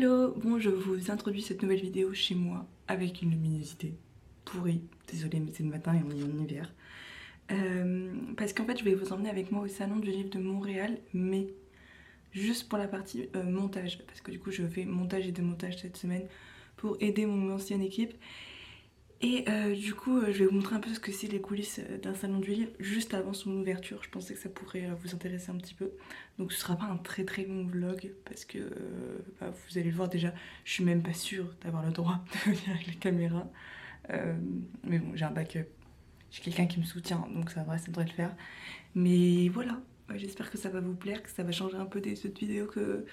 Hello, bon je vous introduis cette nouvelle vidéo chez moi avec une luminosité pourrie, désolée mais c'est le matin et on est en hiver. Parce qu'en fait je vais vous emmener avec moi au salon du livre de Montréal, mais juste pour la partie montage, parce que du coup je fais montage et démontage cette semaine pour aider mon ancienne équipe. Et du coup, je vais vous montrer un peu ce que c'est les coulisses d'un salon du livre juste avant son ouverture. Je pensais que ça pourrait vous intéresser un petit peu. Donc ce sera pas un très très long vlog parce que vous allez le voir déjà, je suis même pas sûre d'avoir le droit de venir avec la caméra. Mais bon, j'ai un backup, j'ai quelqu'un qui me soutient, donc ça devrait le faire. Mais voilà, j'espère que ça va vous plaire, que ça va changer un peu des autres vidéos que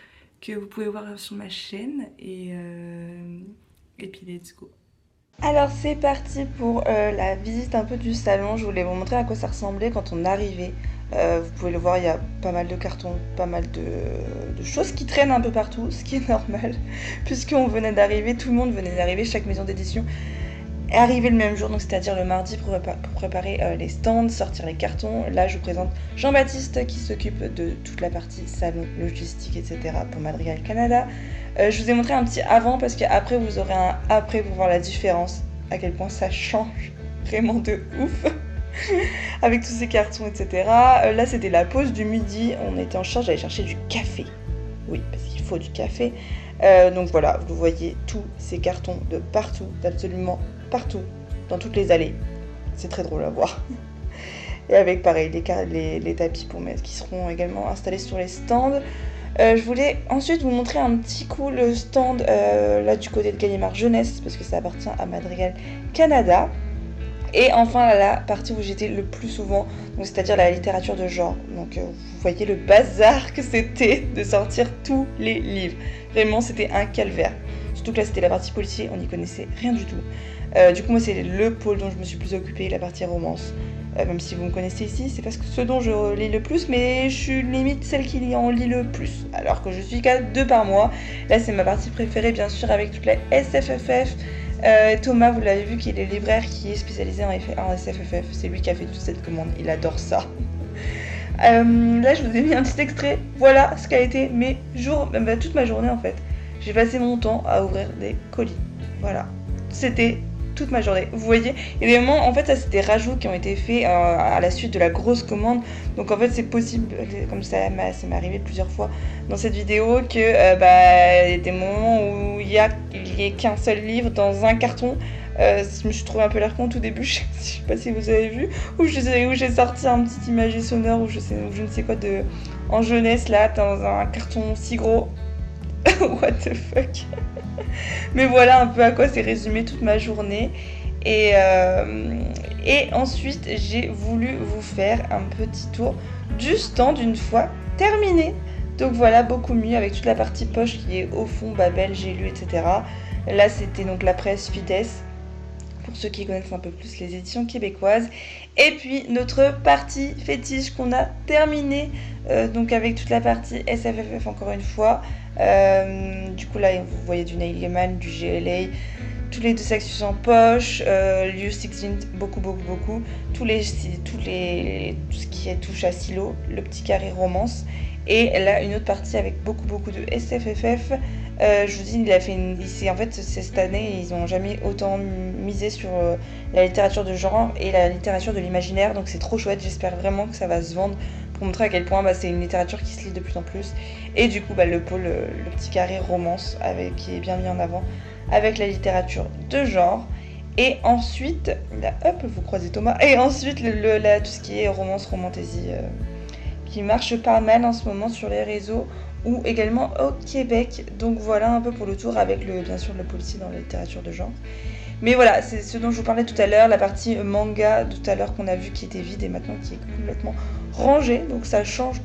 vous pouvez voir sur ma chaîne. Et puis let's go. Alors c'est parti pour la visite un peu du salon. Je voulais vous montrer à quoi ça ressemblait quand on arrivait. Vous pouvez le voir, il y a pas mal de cartons, pas mal de choses qui traînent un peu partout, ce qui est normal, puisqu'on venait d'arriver, tout le monde venait d'arriver, chaque maison d'édition est arrivée le même jour, donc c'est-à-dire le mardi pour préparer les stands, sortir les cartons. Là je vous présente Jean-Baptiste qui s'occupe de toute la partie salon, logistique, etc. pour Madrigal Canada. Je vous ai montré un petit avant parce qu'après vous aurez un après pour voir la différence, à quel point ça change vraiment de ouf avec tous ces cartons, etc. Là c'était la pause du midi, on était en charge d'aller chercher du café. Oui, parce qu'il faut du café. Donc voilà, vous voyez tous ces cartons de partout, d'absolument partout, dans toutes les allées. C'est très drôle à voir. Et avec pareil les tapis pour mettre qui seront également installés sur les stands. Je voulais ensuite vous montrer un petit coup le stand là du côté de Gallimard Jeunesse parce que ça appartient à Madrigal Canada. Et enfin la partie où j'étais le plus souvent, donc c'est-à-dire la littérature de genre. Donc vous voyez le bazar que c'était de sortir tous les livres. Vraiment c'était un calvaire. Surtout que là c'était la partie policier, on n'y connaissait rien du tout. Du coup moi c'est le pôle dont je me suis plus occupée, la partie romance. Même si vous me connaissez ici, c'est parce que ce dont je lis le plus, mais je suis limite celle qui en lit le plus. Alors que je suis qu'à 2 par mois. Là c'est ma partie préférée bien sûr avec toute la SFFF. Thomas, vous l'avez vu, qui est le libraire qui est spécialisé en SFFF. C'est lui qui a fait toute cette commande, il adore ça. Là, je vous ai mis un petit extrait. Voilà ce qu'a été mes jours, toute ma journée en fait. J'ai passé mon temps à ouvrir des colis. Voilà. C'était toute ma journée. Vous voyez, il y a des moments, en fait, ça c'est des rajouts qui ont été faits à la suite de la grosse commande. Donc en fait, c'est possible, comme ça m'est arrivé plusieurs fois dans cette vidéo, que y a des moments où il y ait qu'un seul livre dans un carton. Je me suis trouvé un peu l'air con au tout début, je sais pas si vous avez vu, où j'ai sorti un petit imagier sonore ou je ne sais quoi en jeunesse là, dans un carton si gros. What the fuck. Mais voilà un peu à quoi s'est résumée toute ma journée. Et ensuite, j'ai voulu vous faire un petit tour du stand une fois terminé. Donc voilà, beaucoup mieux avec toute la partie poche qui est au fond, Babel, j'ai lu, etc. Là, c'était donc la presse Fides, pour ceux qui connaissent un peu plus les éditions québécoises. Et puis notre partie fétiche qu'on a terminée, donc avec toute la partie SFFF encore une fois. Du coup là vous voyez du Neil Gaiman, du GLA, tous les deux sections en poche, Liu 16, beaucoup. Tout ce qui touche à Silo, le petit carré romance. Et là une autre partie avec beaucoup de SFFF. Je vous dis, en fait cette année ils n'ont jamais autant misé sur la littérature de genre et la littérature de l'imaginaire, donc c'est trop chouette. J'espère vraiment que ça va se vendre pour montrer à quel point c'est une littérature qui se lit de plus en plus. Et du coup le pôle, le petit carré romance qui est bien mis en avant avec la littérature de genre. Et ensuite, là, hop, vous croisez Thomas. Et ensuite, tout ce qui est romance, romantasy, qui marche pas mal en ce moment sur les réseaux ou également au Québec. Donc voilà un peu pour le tour avec bien sûr le policier dans la littérature de genre. Mais voilà, c'est ce dont je vous parlais tout à l'heure, la partie manga tout à l'heure qu'on a vu qui était vide et maintenant qui est complètement rangée. Donc ça change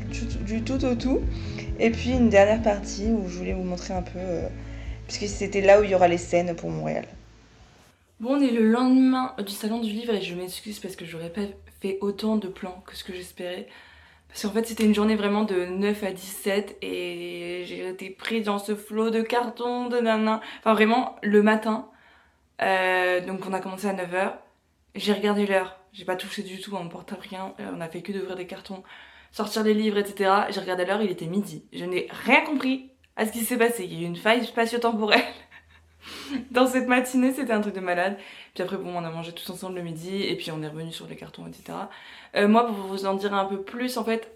du tout au tout. Et puis une dernière partie où je voulais vous montrer un peu, puisque c'était là où il y aura les scènes pour Montréal. Bon, on est le lendemain du salon du livre et je m'excuse parce que j'aurais pas fait autant de plans que ce que j'espérais. Parce qu'en fait c'était une journée vraiment de 9 à 17 et j'ai été prise dans ce flot de cartons, de nanan. Enfin vraiment le matin, donc on a commencé à 9h, j'ai regardé l'heure, j'ai pas touché du tout à mon portable, rien, on a fait que d'ouvrir des cartons, sortir les livres, etc. J'ai regardé l'heure, il était midi. Je n'ai rien compris à ce qui s'est passé. Il y a eu une faille spatio-temporelle dans cette matinée, c'était un truc de malade. Puis après, bon, on a mangé tous ensemble le midi, et puis on est revenu sur les cartons, etc. Moi, pour vous en dire un peu plus, en fait,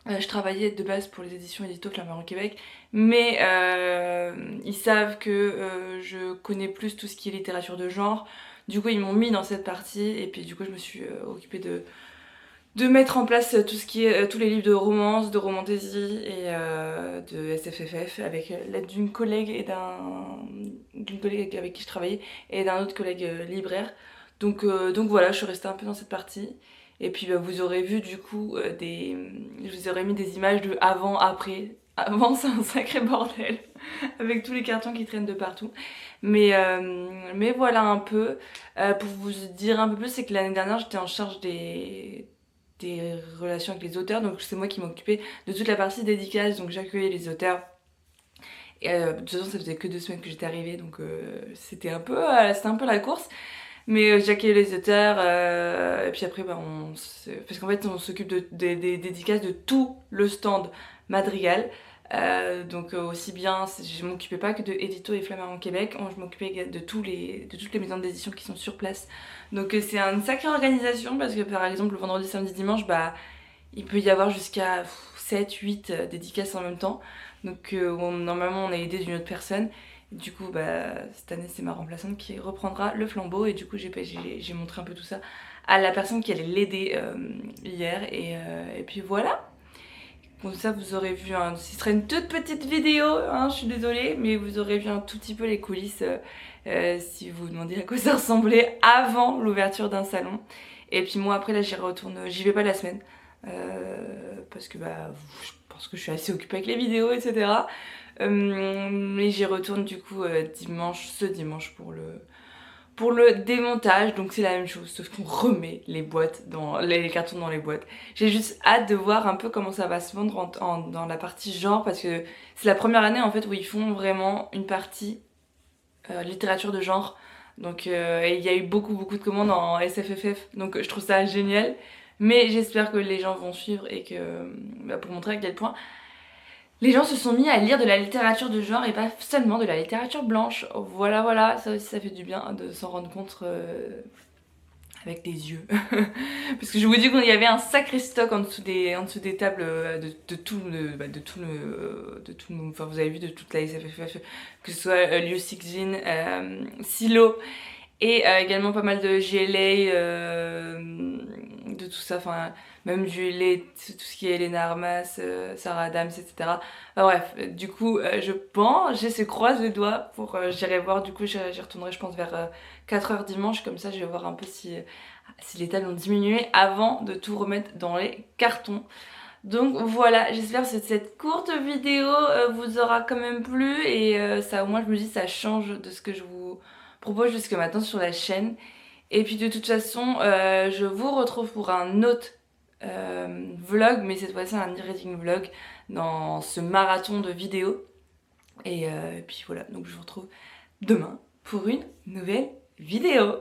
je travaillais de base pour les éditions Édito Flammarion Québec, mais ils savent que je connais plus tout ce qui est littérature de genre. Du coup, ils m'ont mis dans cette partie, et puis du coup, je me suis occupée de mettre en place tout ce qui est tous les livres de romance, de romantasy et de SFFF avec l'aide d'une collègue et d'une collègue avec qui je travaillais et d'un autre collègue libraire. Donc voilà, je suis restée un peu dans cette partie. Et puis bah, vous aurez vu du coup je vous aurais mis des images de avant, après. Avant c'est un sacré bordel avec tous les cartons qui traînent de partout. Mais voilà un peu. Pour vous dire un peu plus, c'est que l'année dernière j'étais en charge des relations avec les auteurs, donc c'est moi qui m'occupais de toute la partie dédicace, donc j'accueillais les auteurs. Et de toute façon ça faisait que 2 semaines que j'étais arrivée, donc c'était un peu la course. Mais j'accueillais les auteurs, et puis après bah, parce qu'en fait on s'occupe des dédicaces de tout le stand Madrigal. Donc aussi bien, je m'occupais pas que de Édito et Flammarion Québec, je m'occupais de toutes les maisons d'édition qui sont sur place. Donc c'est une sacrée organisation parce que par exemple le vendredi, samedi, dimanche, bah il peut y avoir jusqu'à 7, 8 dédicaces en même temps. Donc normalement on est aidé d'une autre personne. Du coup bah cette année c'est ma remplaçante qui reprendra le flambeau et du coup j'ai montré un peu tout ça à la personne qui allait l'aider hier et puis voilà. Comme ça vous aurez vu, ce serait une toute petite vidéo, hein, je suis désolée, mais vous aurez vu un tout petit peu les coulisses si vous vous demandiez à quoi ça ressemblait avant l'ouverture d'un salon. Et puis moi après là j'y retourne, j'y vais pas la semaine, parce que bah je pense que je suis assez occupée avec les vidéos etc. Mais j'y retourne du coup ce dimanche pour le démontage, donc c'est la même chose, sauf qu'on remet les boîtes les cartons dans les boîtes. J'ai juste hâte de voir un peu comment ça va se vendre dans la partie genre, parce que c'est la première année en fait où ils font vraiment une partie littérature de genre. Donc et il y a eu beaucoup de commandes en SFFF, donc je trouve ça génial. Mais j'espère que les gens vont suivre et que bah, pour montrer à quel point les gens se sont mis à lire de la littérature de genre et pas seulement de la littérature blanche. Voilà, ça aussi ça fait du bien de s'en rendre compte avec les yeux. Parce que je vous dis qu'il y avait un sacré stock en dessous des tables de tout enfin vous avez vu de toute la SFFF, que ce soit Liu Cixin, Silo, et également pas mal de GLA, de tout ça, enfin même du LA, tout ce qui est Elena Armas, Sarah Adams, etc. Enfin, bref, du coup je croise les doigts pour j'irai voir, du coup j'y retournerai je pense vers 4h dimanche, comme ça je vais voir un peu si les tables ont diminué avant de tout remettre dans les cartons. Donc voilà, j'espère que cette courte vidéo vous aura quand même plu et ça au moins je me dis ça change de ce que je vous propose jusque maintenant sur la chaîne. Et puis de toute façon je vous retrouve pour un autre vlog, mais cette fois-ci un e-reading vlog dans ce marathon de vidéos. Et puis voilà, donc je vous retrouve demain pour une nouvelle vidéo.